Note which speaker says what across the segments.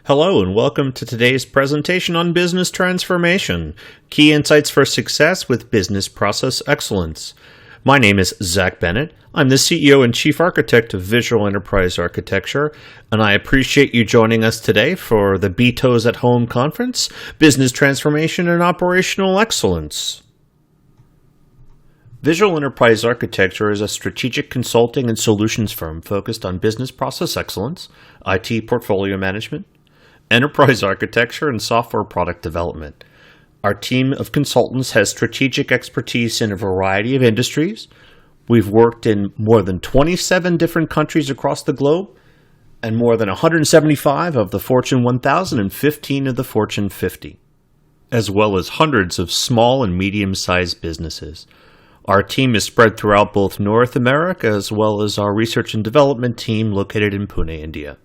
Speaker 1: Hello and welcome to today's presentation on business transformation, key insights for success with business process excellence. My name is Zach Bennett. I'm the CEO and Chief Architect of Visual Enterprise Architecture, and I appreciate you joining us today for the BTOs at Home Conference, Business Transformation and Operational Excellence. Visual Enterprise Architecture is a strategic consulting and solutions firm focused on business process excellence, IT portfolio management, enterprise architecture, and software product development. Our team of consultants has strategic expertise in a variety of industries. We've worked in more than 27 different countries across the globe, and more than 175 of the Fortune 1000 and 15 of the Fortune 50, as well as hundreds of small and medium-sized businesses. Our team is spread throughout both North America as well as our research and development team located in Pune, India.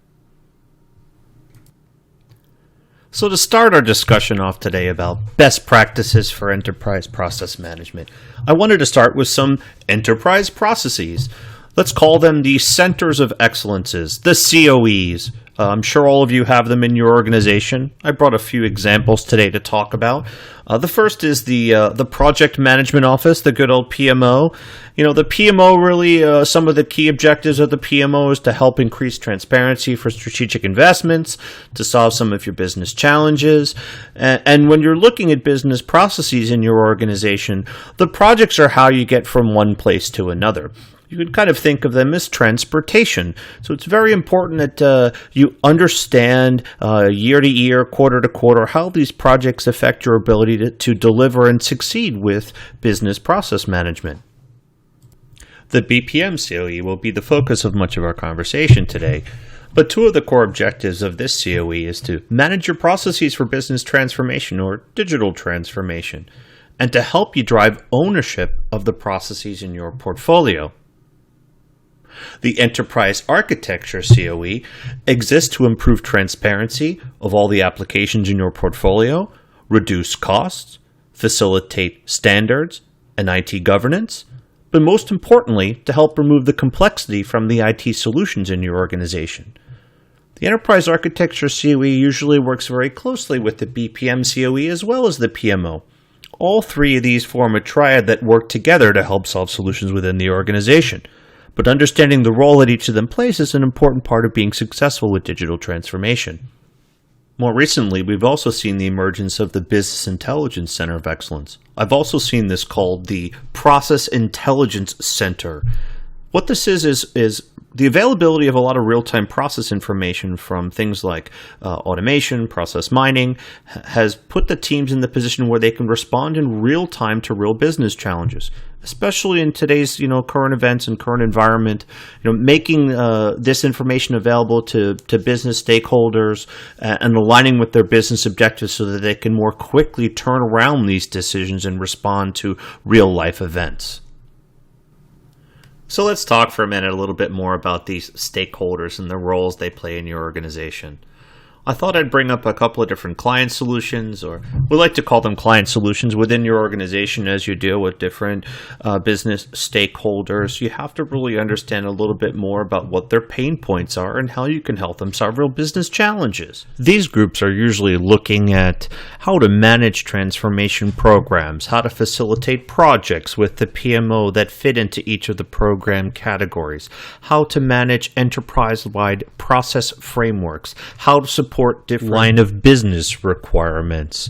Speaker 1: So to start our discussion off today about best practices for enterprise process management, I wanted to start with some enterprise processes. Let's call them the centers of excellences, the COEs. I'm sure all of you have them in your organization. I brought a few examples today to talk about. The first is the Project Management Office, the good old PMO. The PMO really, some of the key objectives of the PMO is to help increase transparency for strategic investments, to solve some of your business challenges. And when you're looking at business processes in your organization, the projects are how you get from one place to another. You can kind of think of them as transportation. So it's very important that you understand year to year, quarter to quarter, how these projects affect your ability to deliver and succeed with business process management. The BPM COE will be the focus of much of our conversation today. But two of the core objectives of this COE is to manage your processes for business transformation or digital transformation, and to help you drive ownership of the processes in your portfolio. The Enterprise Architecture COE exists to improve transparency of all the applications in your portfolio, reduce costs, facilitate standards and IT governance, but most importantly, to help remove the complexity from the IT solutions in your organization. The Enterprise Architecture COE usually works very closely with the BPM COE as well as the PMO. All three of these form a triad that work together to help solve solutions within the organization. But understanding the role that each of them plays is an important part of being successful with digital transformation. More recently, we've also seen the emergence of the Business Intelligence Center of Excellence. I've also seen this called the Process Intelligence Center. What this is the availability of a lot of real-time process information from things like automation, process mining, has put the teams in the position where they can respond in real time to real business challenges, especially in today's current events and current environment. Making this information available to business stakeholders and aligning with their business objectives so that they can more quickly turn around these decisions and respond to real-life events. So let's talk for a minute a little bit more about these stakeholders and the roles they play in your organization. I thought I'd bring up a couple of different client solutions, or we like to call them client solutions within your organization as you deal with different business stakeholders. You have to really understand a little bit more about what their pain points are and how you can help them solve real business challenges. These groups are usually looking at how to manage transformation programs, how to facilitate projects with the PMO that fit into each of the program categories, how to manage enterprise-wide process frameworks, how to support different line of business requirements.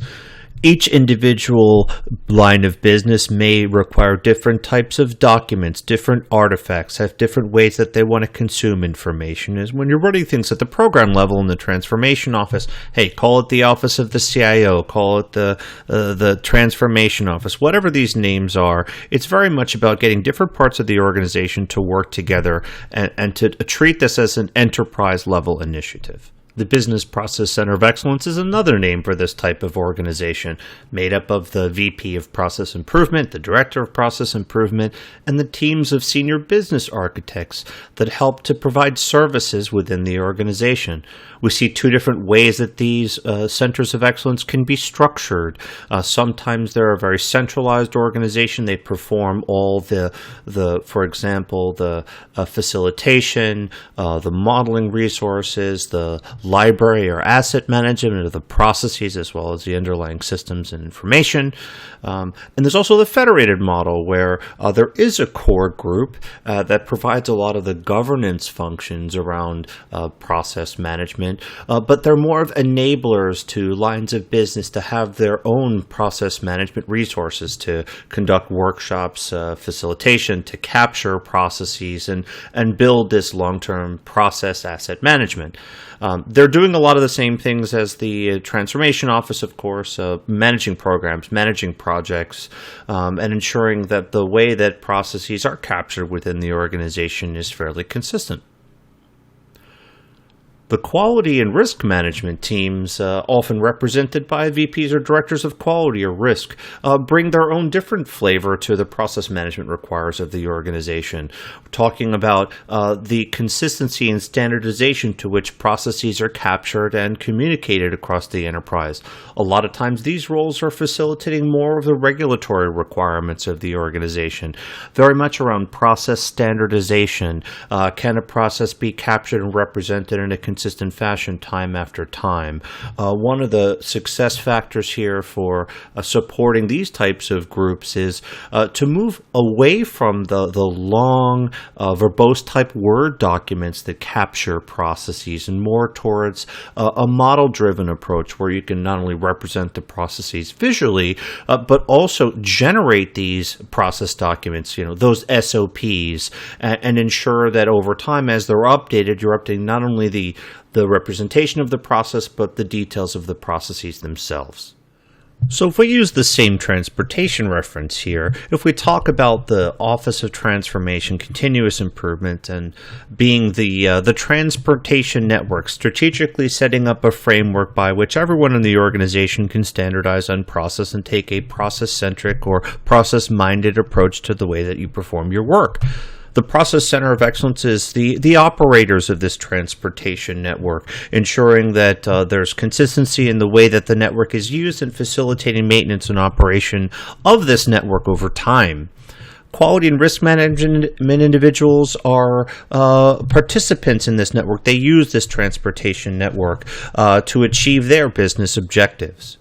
Speaker 1: Each individual line of business may require different types of documents, different artifacts, have different ways that they want to consume information. Is when you're running things at the program level in the transformation office, hey, call it the office of the CIO, call it the transformation office, whatever these names are. It's very much about getting different parts of the organization to work together and to treat this as an enterprise level initiative. The Business Process Center of Excellence is another name for this type of organization, made up of the VP of Process Improvement, the Director of Process Improvement, and the teams of senior business architects that help to provide services within the organization. We see two different ways that these centers of excellence can be structured. Sometimes they're a very centralized organization. They perform all for example, the facilitation, the modeling resources, the library or asset management of the processes as well as the underlying systems and information. And there's also the federated model where there is a core group that provides a lot of the governance functions around process management, but they're more of enablers to lines of business to have their own process management resources to conduct workshops, facilitation, to capture processes and build this long-term process asset management. They're doing a lot of the same things as the transformation office, of course, managing programs, managing projects, and ensuring that the way that processes are captured within the organization is fairly consistent. The quality and risk management teams, often represented by VPs or directors of quality or risk, bring their own different flavor to the process management requires of the organization. We're talking about the consistency and standardization to which processes are captured and communicated across the enterprise. A lot of times these roles are facilitating more of the regulatory requirements of the organization, very much around process standardization. Can a process be captured and represented in a consistent fashion time after time? One of the success factors here for supporting these types of groups is to move away from the long, verbose type Word documents that capture processes and more towards a model-driven approach where you can not only represent the processes visually, but also generate these process documents, those SOPs, and ensure that over time, as they're updated, you're updating not only the representation of the process, but the details of the processes themselves. So if we use the same transportation reference here, if we talk about the Office of Transformation, Continuous Improvement, and being the transportation network, strategically setting up a framework by which everyone in the organization can standardize on process and take a process-centric or process-minded approach to the way that you perform your work. The Process Center of Excellence is the operators of this transportation network, ensuring that there's consistency in the way that the network is used and facilitating maintenance and operation of this network over time. Quality and risk management individuals are participants in this network. They use this transportation network to achieve their business objectives.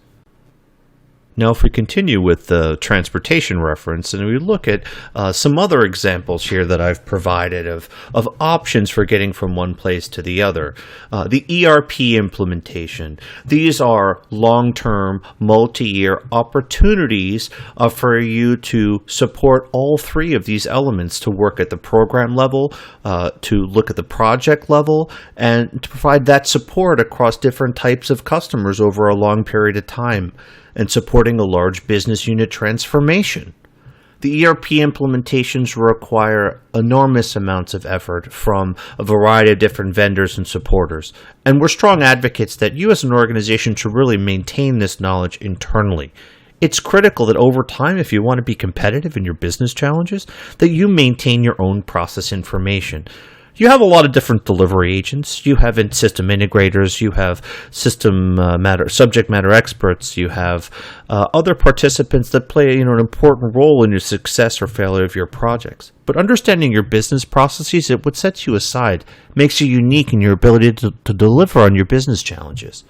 Speaker 1: Now, if we continue with the transportation reference and we look at some other examples here that I've provided of options for getting from one place to the other, the ERP implementation. These are long-term, multi-year opportunities for you to support all three of these elements, to work at the program level, to look at the project level, and to provide that support across different types of customers over a long period of time, and supporting a large business unit transformation. The ERP implementations require enormous amounts of effort from a variety of different vendors and supporters, and we're strong advocates that you as an organization should really maintain this knowledge internally. It's critical that over time, if you want to be competitive in your business challenges, that you maintain your own process information. You have a lot of different delivery agents. You have system integrators. You have subject matter experts. You have other participants that play an important role in your success or failure of your projects. But understanding your business processes, what sets you aside, makes you unique in your ability to deliver on your business challenges.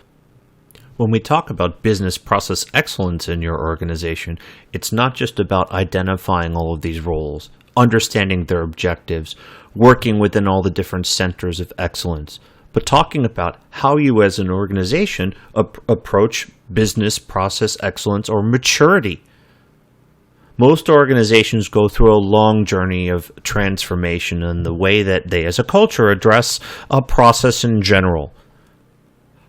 Speaker 1: When we talk about business process excellence in your organization, it's not just about identifying all of these roles, understanding their objectives, working within all the different centers of excellence, but talking about how you as an organization approach business process excellence or maturity. Most organizations go through a long journey of transformation in the way that they as a culture address a process in general.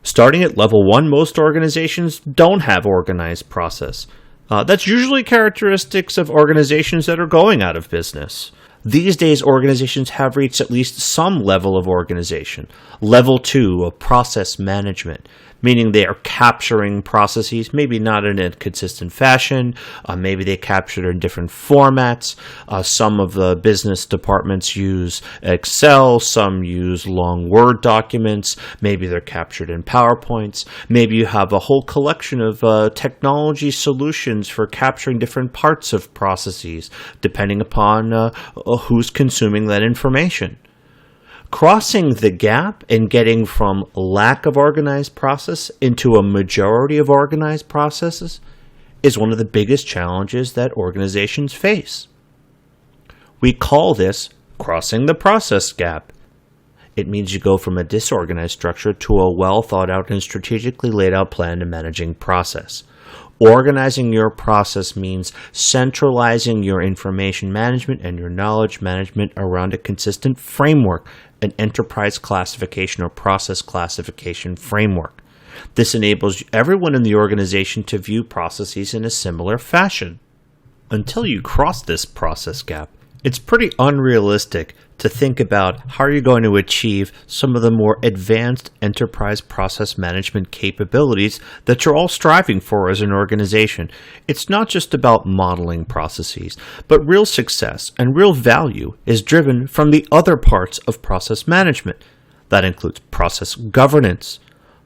Speaker 1: Starting at level 1, most organizations don't have organized process. That's usually characteristics of organizations that are going out of business. These days, organizations have reached at least some level of organization. Level 2 of process management, meaning they are capturing processes, maybe not in a consistent fashion. Maybe they capture it in different formats. Some of the business departments use Excel. Some use long Word documents. Maybe they're captured in PowerPoints. Maybe you have a whole collection of technology solutions for capturing different parts of processes, depending upon who's consuming that information. Crossing the gap in getting from lack of organized process into a majority of organized processes is one of the biggest challenges that organizations face. We call this crossing the process gap. It means you go from a disorganized structure to a well thought out and strategically laid out plan to managing process. Organizing your process means centralizing your information management and your knowledge management around a consistent framework, an enterprise classification or process classification framework. This enables everyone in the organization to view processes in a similar fashion. Until you cross this process gap, it's pretty unrealistic to think about how you're going to achieve some of the more advanced enterprise process management capabilities that you're all striving for as an organization. It's not just about modeling processes, but real success and real value is driven from the other parts of process management. That includes process governance,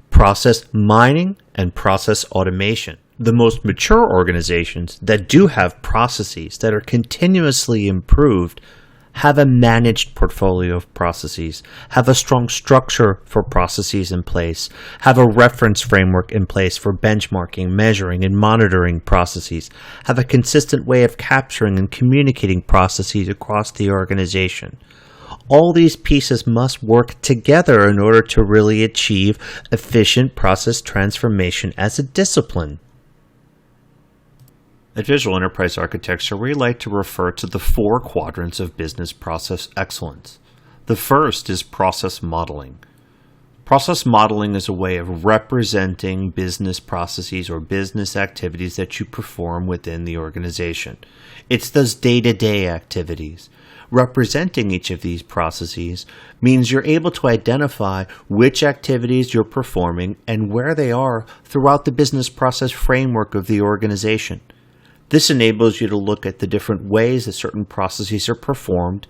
Speaker 1: process mining, and process automation. The most mature organizations that do have processes that are continuously improved have a managed portfolio of processes, have a strong structure for processes in place, have a reference framework in place for benchmarking, measuring, and monitoring processes, have a consistent way of capturing and communicating processes across the organization. All these pieces must work together in order to really achieve efficient process transformation as a discipline. At Visual Enterprise Architecture, we like to refer to the 4 quadrants of business process excellence. The first is process modeling. Process modeling is a way of representing business processes or business activities that you perform within the organization. It's those day-to-day activities. Representing each of these processes means you're able to identify which activities you're performing and where they are throughout the business process framework of the organization. This enables you to look at the different ways that certain processes are performed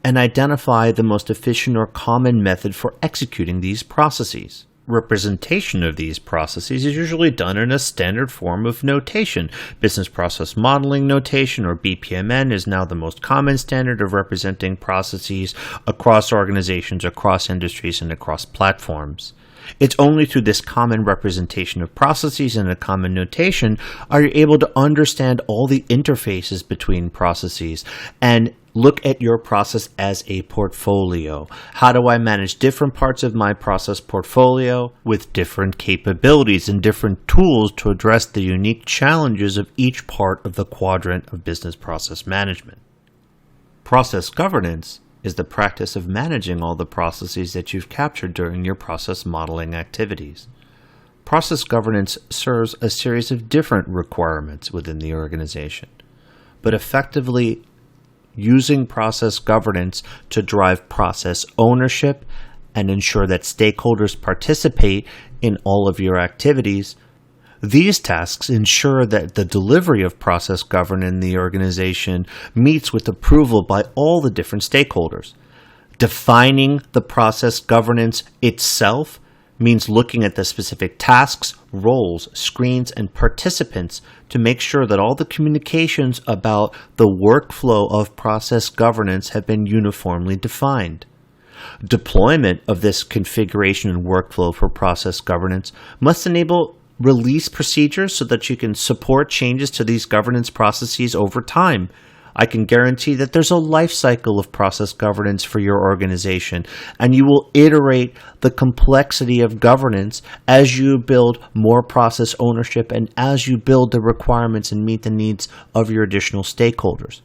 Speaker 1: and identify the most efficient or common method for executing these processes. Representation of these processes is usually done in a standard form of notation. Business Process Modeling Notation, or BPMN, is now the most common standard of representing processes across organizations, across industries, and across platforms. It's only through this common representation of processes and a common notation are you able to understand all the interfaces between processes and look at your process as a portfolio. How do I manage different parts of my process portfolio with different capabilities and different tools to address the unique challenges of each part of the quadrant of business process management? Process governance is the practice of managing all the processes that you've captured during your process modeling activities. Process governance serves a series of different requirements within the organization, but effectively using process governance to drive process ownership and ensure that stakeholders participate in all of your activities. These tasks ensure that the delivery of process governance in the organization meets with approval by all the different stakeholders. Defining the process governance itself means looking at the specific tasks, roles, screens, and participants to make sure that all the communications about the workflow of process governance have been uniformly defined. Deployment of this configuration and workflow for process governance must enable release procedures so that you can support changes to these governance processes over time. I can guarantee that there's a life cycle of process governance for your organization, and you will iterate the complexity of governance as you build more process ownership and as you build the requirements and meet the needs of your additional stakeholders.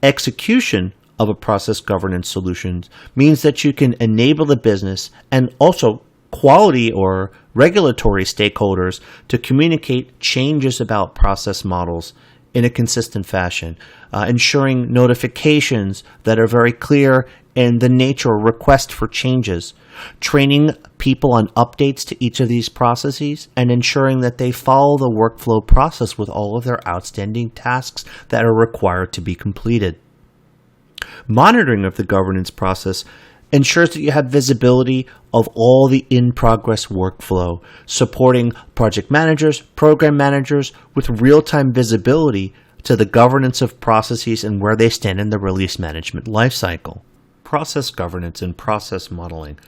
Speaker 1: Execution of a process governance solution means that you can enable the business and also quality or regulatory stakeholders to communicate changes about process models in a consistent fashion, ensuring notifications that are very clear in the nature or request for changes, training people on updates to each of these processes, and ensuring that they follow the workflow process with all of their outstanding tasks that are required to be completed. Monitoring of the governance process ensures that you have visibility of all the in-progress workflow, supporting project managers, program managers with real-time visibility to the governance of processes and where they stand in the release management lifecycle. Process governance and process modeling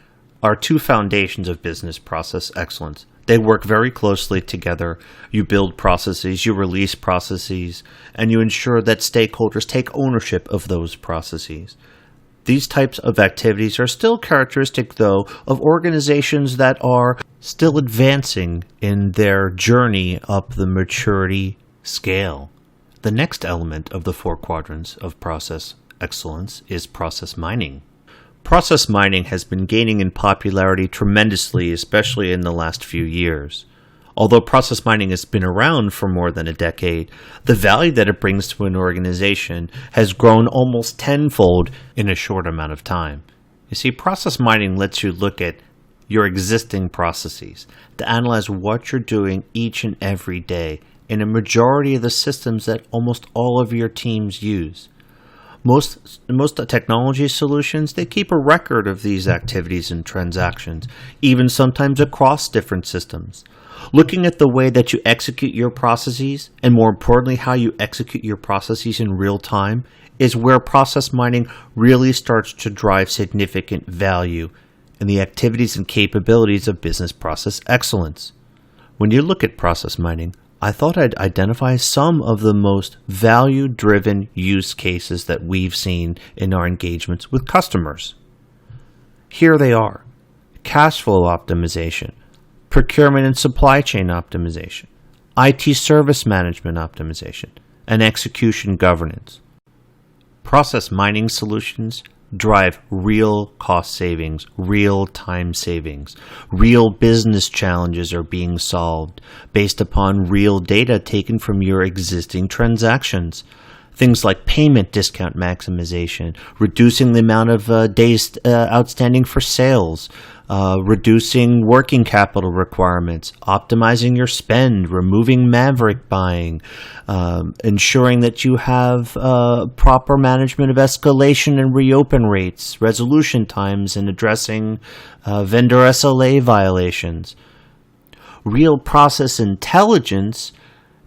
Speaker 1: are two foundations of business process excellence. They work very closely together. You build processes, you release processes, and you ensure that stakeholders take ownership of those processes. These types of activities are still characteristic, though, of organizations that are still advancing in their journey up the maturity scale. The next element of the four quadrants of process excellence is process mining. Process mining has been gaining in popularity tremendously, especially in the last few years. Although process mining has been around for more than a decade, the value that it brings to an organization has grown almost tenfold in a short amount of time. You see, process mining lets you look at your existing processes to analyze what you're doing each and every day in a majority of the systems that almost all of your teams use. Most technology solutions, they keep a record of these activities and transactions, even sometimes across different systems. Looking at the way that you execute your processes, and more importantly, how you execute your processes in real time, is where process mining really starts to drive significant value in the activities and capabilities of business process excellence. When you look at process mining, I thought I'd identify some of the most value-driven use cases that we've seen in our engagements with customers. Here they are: cash flow optimization, procurement and supply chain optimization, IT service management optimization, and execution governance. Process mining solutions drive real cost savings, real time savings. Real business challenges are being solved based upon real data taken from your existing transactions. Things like payment discount maximization, reducing the amount of days outstanding for sales, reducing working capital requirements, optimizing your spend, removing maverick buying, ensuring that you have proper management of escalation and reopen rates, resolution times, and addressing vendor SLA violations. Real process intelligence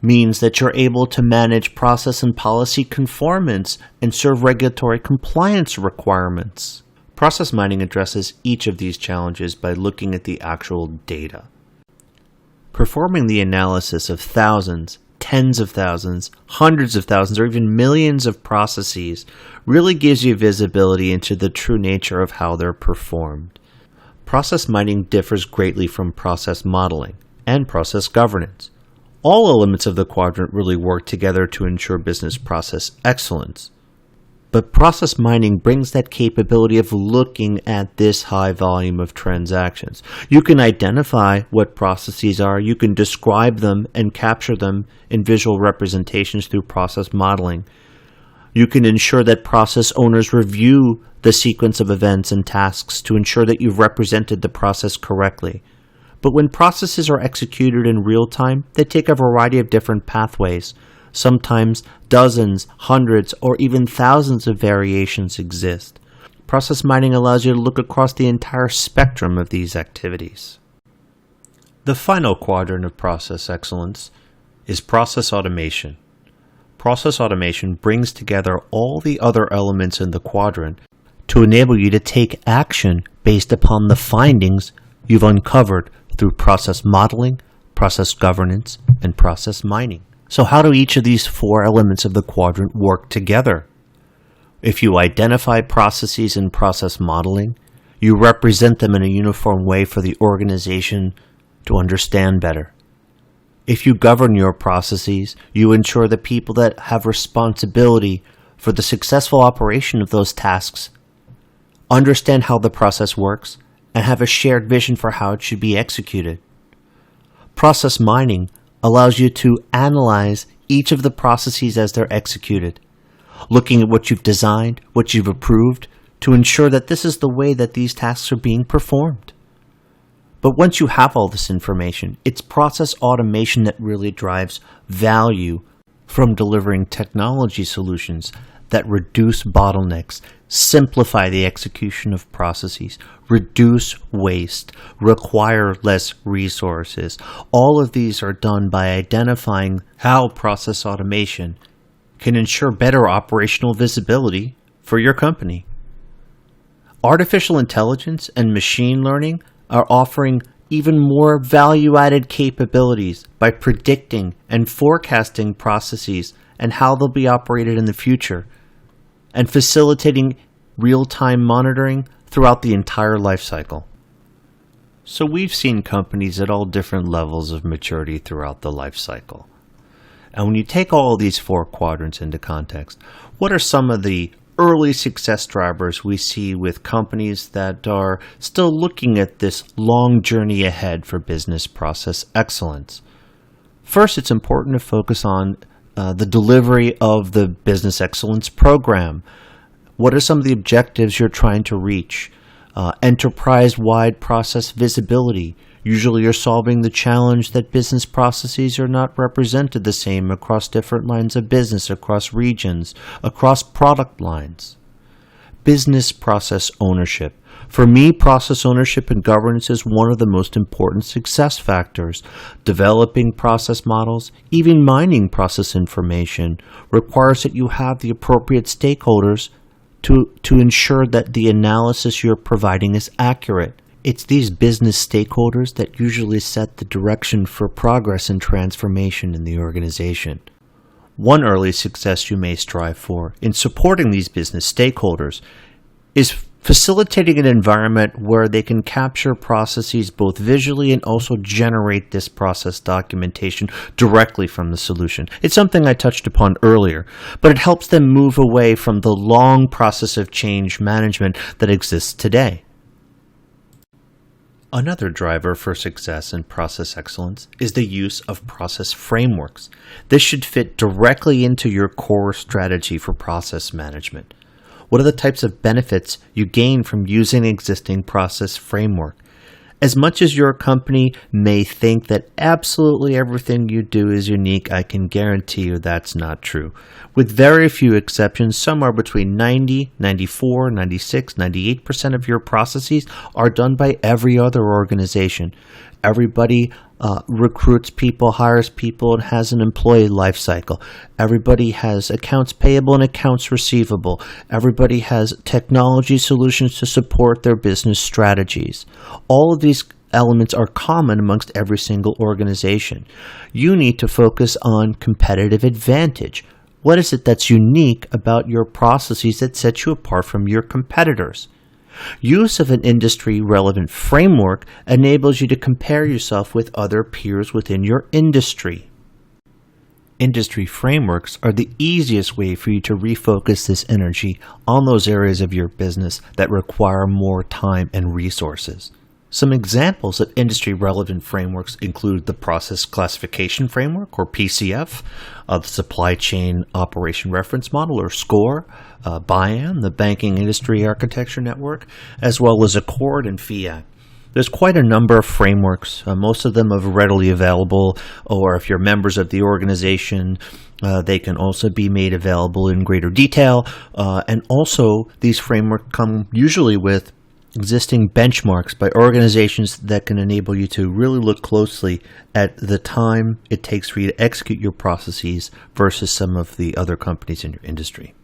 Speaker 1: means that you're able to manage process and policy conformance and serve regulatory compliance requirements. Process mining addresses each of these challenges by looking at the actual data. Performing the analysis of thousands, tens of thousands, hundreds of thousands, or even millions of processes really gives you visibility into the true nature of how they're performed. Process mining differs greatly from process modeling and process governance. All elements of the quadrant really work together to ensure business process excellence. But process mining brings that capability of looking at this high volume of transactions. You can identify what processes are, you can describe them and capture them in visual representations through process modeling. You can ensure that process owners review the sequence of events and tasks to ensure that you've represented the process correctly. But when processes are executed in real time, they take a variety of different pathways. Sometimes dozens, hundreds, or even thousands of variations exist. Process mining allows you to look across the entire spectrum of these activities. The final quadrant of process excellence is process automation. Process automation brings together all the other elements in the quadrant to enable you to take action based upon the findings you've uncovered through process modeling, process governance, and process mining. So how do each of these four elements of the quadrant work together? If you identify processes in process modeling, you represent them in a uniform way for the organization to understand better. If you govern your processes, you ensure the people that have responsibility for the successful operation of those tasks understand how the process works and have a shared vision for how it should be executed. Process mining allows you to analyze each of the processes as they're executed, looking at what you've designed, what you've approved, to ensure that this is the way that these tasks are being performed. But once you have all this information, it's process automation that really drives value from delivering technology solutions that reduce bottlenecks, simplify the execution of processes, reduce waste, require less resources. All of these are done by identifying how process automation can ensure better operational visibility for your company. Artificial intelligence and machine learning are offering even more value-added capabilities by predicting and forecasting processes and how they'll be operated in the future, and facilitating real-time monitoring throughout the entire life cycle. So we've seen companies at all different levels of maturity throughout the life cycle. And when you take all of these four quadrants into context, what are some of the early success drivers we see with companies that are still looking at this long journey ahead for business process excellence? First, it's important to focus on the delivery of the business excellence program. What are some of the objectives you're trying to reach? Enterprise-wide process visibility. Usually you're solving the challenge that business processes are not represented the same across different lines of business, across regions, across product lines. Business process ownership. For me, process ownership and governance is one of the most important success factors. Developing process models, even mining process information, requires that you have the appropriate stakeholders to ensure that the analysis you're providing is accurate. It's these business stakeholders that usually set the direction for progress and transformation in the organization. One early success you may strive for in supporting these business stakeholders is facilitating an environment where they can capture processes both visually and also generate this process documentation directly from the solution. It's something I touched upon earlier, but it helps them move away from the long process of change management that exists today. Another driver for success in process excellence is the use of process frameworks. This should fit directly into your core strategy for process management. What are the types of benefits you gain from using an existing process framework? As much as your company may think that absolutely everything you do is unique, I can guarantee you that's not true. With very few exceptions, somewhere between 90, 94, 96, 98% of your processes are done by every other organization. Everybody recruits people, hires people, and has an employee life cycle. Everybody has accounts payable and accounts receivable. Everybody has technology solutions to support their business strategies. All of these elements are common amongst every single organization. You need to focus on competitive advantage. What is it that's unique about your processes that sets you apart from your competitors? Use of an industry-relevant framework enables you to compare yourself with other peers within your industry. Industry frameworks are the easiest way for you to refocus this energy on those areas of your business that require more time and resources. Some examples of industry-relevant frameworks include the Process Classification Framework, or PCF, the Supply Chain Operation Reference Model, or SCORE, BIAN, the Banking Industry Architecture Network, as well as Accord and VEA. There's quite a number of frameworks. Most of them are readily available, or if you're members of the organization, they can also be made available in greater detail. And also, these frameworks come usually with existing benchmarks by organizations that can enable you to really look closely at the time it takes for you to execute your processes versus some of the other companies in your industry.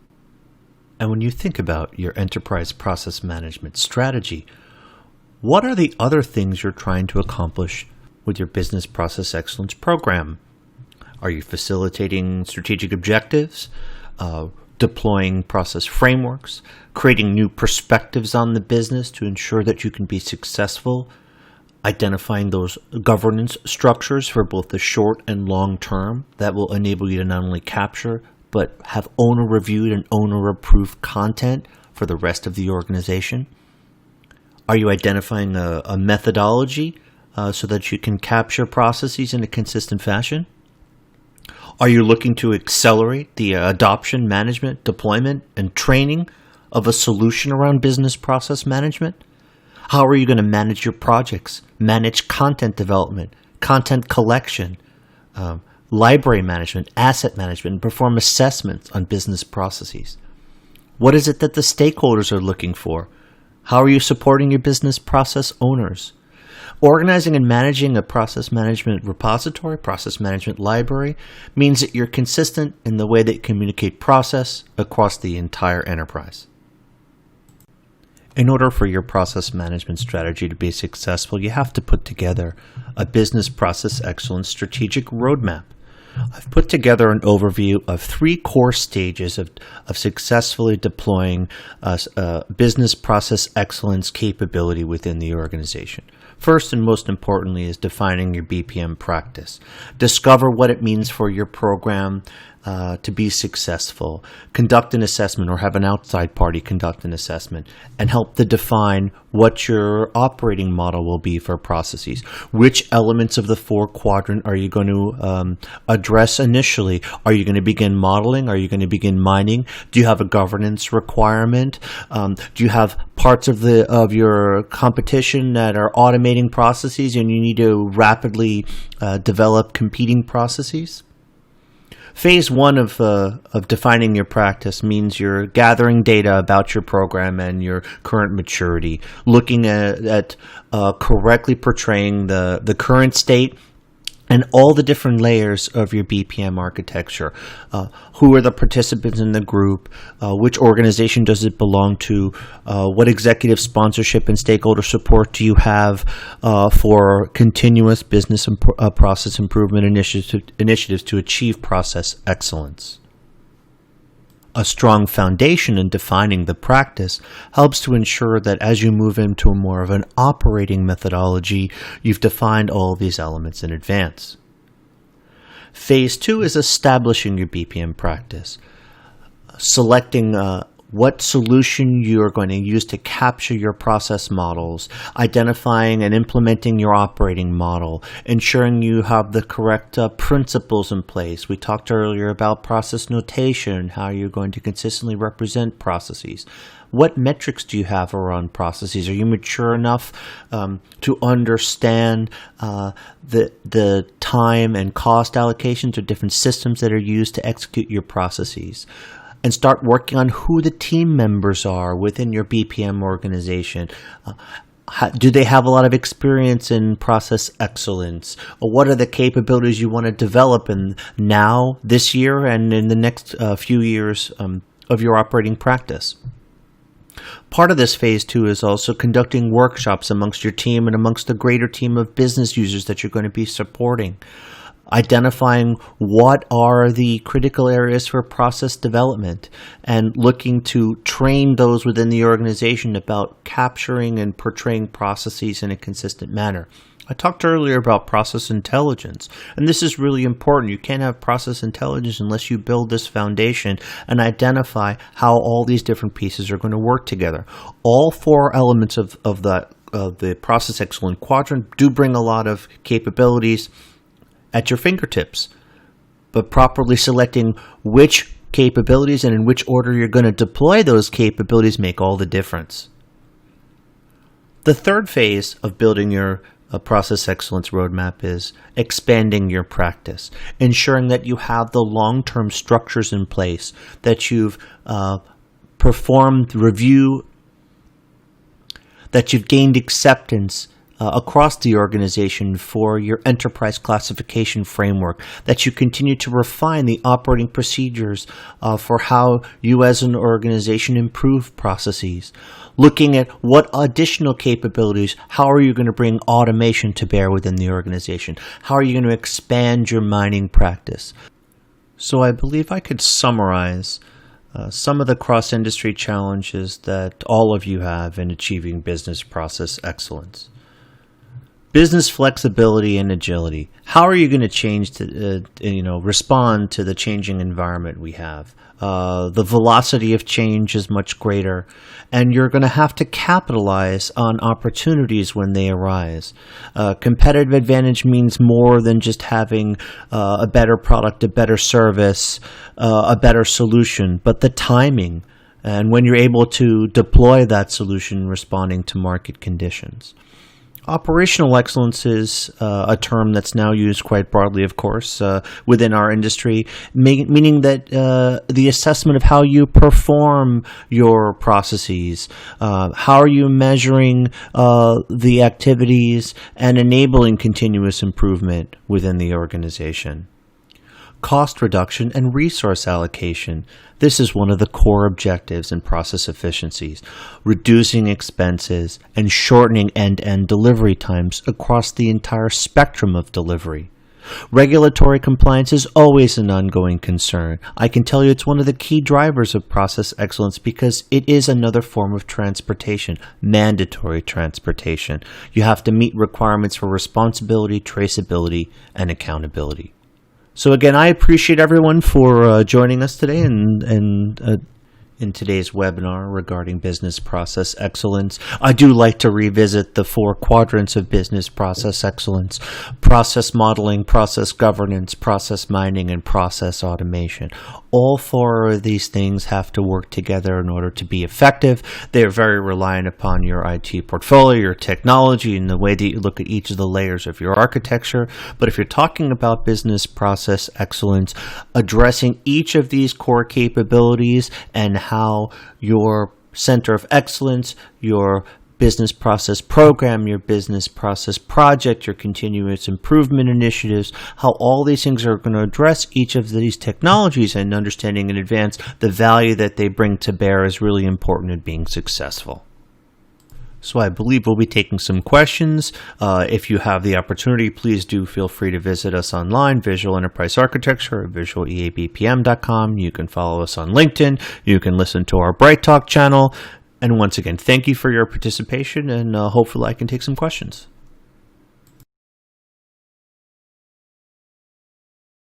Speaker 1: And when you think about your enterprise process management strategy, what are the other things you're trying to accomplish with your business process excellence program? Are you facilitating strategic objectives? Deploying process frameworks, creating new perspectives on the business to ensure that you can be successful, identifying those governance structures for both the short and long term that will enable you to not only capture, but have owner-reviewed and owner-approved content for the rest of the organization? Are you identifying a methodology so that you can capture processes in a consistent fashion? Are you looking to accelerate the adoption, management, deployment, and training of a solution around business process management? How are you going to manage your projects, manage content development, content collection, library management, asset management, and perform assessments on business processes? What is it that the stakeholders are looking for? How are you supporting your business process owners? Organizing and managing a process management repository, process management library, means that you're consistent in the way that you communicate process across the entire enterprise. In order for your process management strategy to be successful, you have to put together a business process excellence strategic roadmap. I've put together an overview of 3 core stages of successfully deploying business process excellence capability within the organization. First and most importantly is defining your BPM practice. Discover what it means for your program to be successful. Conduct an assessment or have an outside party conduct an assessment and help to define what your operating model will be for processes. Which elements of the 4-quadrant are you going to address initially? Are you going to begin modeling? Are you going to begin mining? Do you have a governance requirement? Do you have parts of your competition that are automating processes and you need to rapidly develop competing processes? Phase 1 of defining your practice means you're gathering data about your program and your current maturity, looking at correctly portraying the current state and all the different layers of your BPM architecture. Who are the participants in the group? Which organization does it belong to? What executive sponsorship and stakeholder support do you have for continuous business process improvement initiatives to achieve process excellence? A strong foundation in defining the practice helps to ensure that as you move into more of an operating methodology, you've defined all these elements in advance. Phase 2 is establishing your BPM practice, selecting what solution you are going to use to capture your process models, identifying and implementing your operating model, ensuring you have the correct principles in place. We talked earlier about process notation, how you're going to consistently represent processes. What metrics do you have around processes? Are you mature enough to understand the time and cost allocations to different systems that are used to execute your processes? And start working on who the team members are within your BPM organization. Do they have a lot of experience in process excellence? Or what are the capabilities you want to develop in now, this year, and in the next few years of your operating practice? Part of this phase 2 is also conducting workshops amongst your team and amongst the greater team of business users that you're going to be supporting. Identifying what are the critical areas for process development and looking to train those within the organization about capturing and portraying processes in a consistent manner. I talked earlier about process intelligence, and this is really important. You can't have process intelligence unless you build this foundation and identify how all these different pieces are going to work together. All 4 elements of the process excellence quadrant do bring a lot of capabilities at your fingertips, but properly selecting which capabilities and in which order you're going to deploy those capabilities make all the difference. The third phase of building your process excellence roadmap is expanding your practice, ensuring that you have the long-term structures in place, that you've performed review, that you've gained acceptance across the organization for your enterprise classification framework, that you continue to refine the operating procedures for how you as an organization improve processes. Looking at what additional capabilities, how are you going to bring automation to bear within the organization? How are you going to expand your mining practice? So I believe I could summarize some of the cross-industry challenges that all of you have in achieving business process excellence. Business flexibility and agility. How are you going to change to, respond to the changing environment we have? The velocity of change is much greater, and you're going to have to capitalize on opportunities when they arise. Competitive advantage means more than just having a better product, a better service, a better solution, but the timing and when you're able to deploy that solution responding to market conditions. Operational excellence is a term that's now used quite broadly, of course, within our industry, meaning that the assessment of how you perform your processes, how are you measuring the activities and enabling continuous improvement within the organization. Cost reduction and resource allocation. This is one of the core objectives in process efficiencies, reducing expenses and shortening end-to-end delivery times across the entire spectrum of delivery. Regulatory compliance is always an ongoing concern. I can tell you it's one of the key drivers of process excellence because it is another form of transportation, mandatory transportation. You have to meet requirements for responsibility, traceability, and accountability. So again, I appreciate everyone for joining us today in today's webinar regarding business process excellence. I do like to revisit the 4 quadrants of business process excellence: process modeling, process governance, process mining, and process automation. All 4 of these things have to work together in order to be effective. They are very reliant upon your IT portfolio, your technology, and the way that you look at each of the layers of your architecture. But if you're talking about business process excellence, addressing each of these core capabilities and how your center of excellence, your business process program, your business process project, your continuous improvement initiatives, how all these things are going to address each of these technologies and understanding in advance the value that they bring to bear is really important in being successful. So I believe we'll be taking some questions. If you have the opportunity, please do feel free to visit us online, Visual Enterprise Architecture at visualeabpm.com. You can follow us on LinkedIn. You can listen to our Bright Talk channel. And once again, thank you for your participation, and hopefully I can take some questions.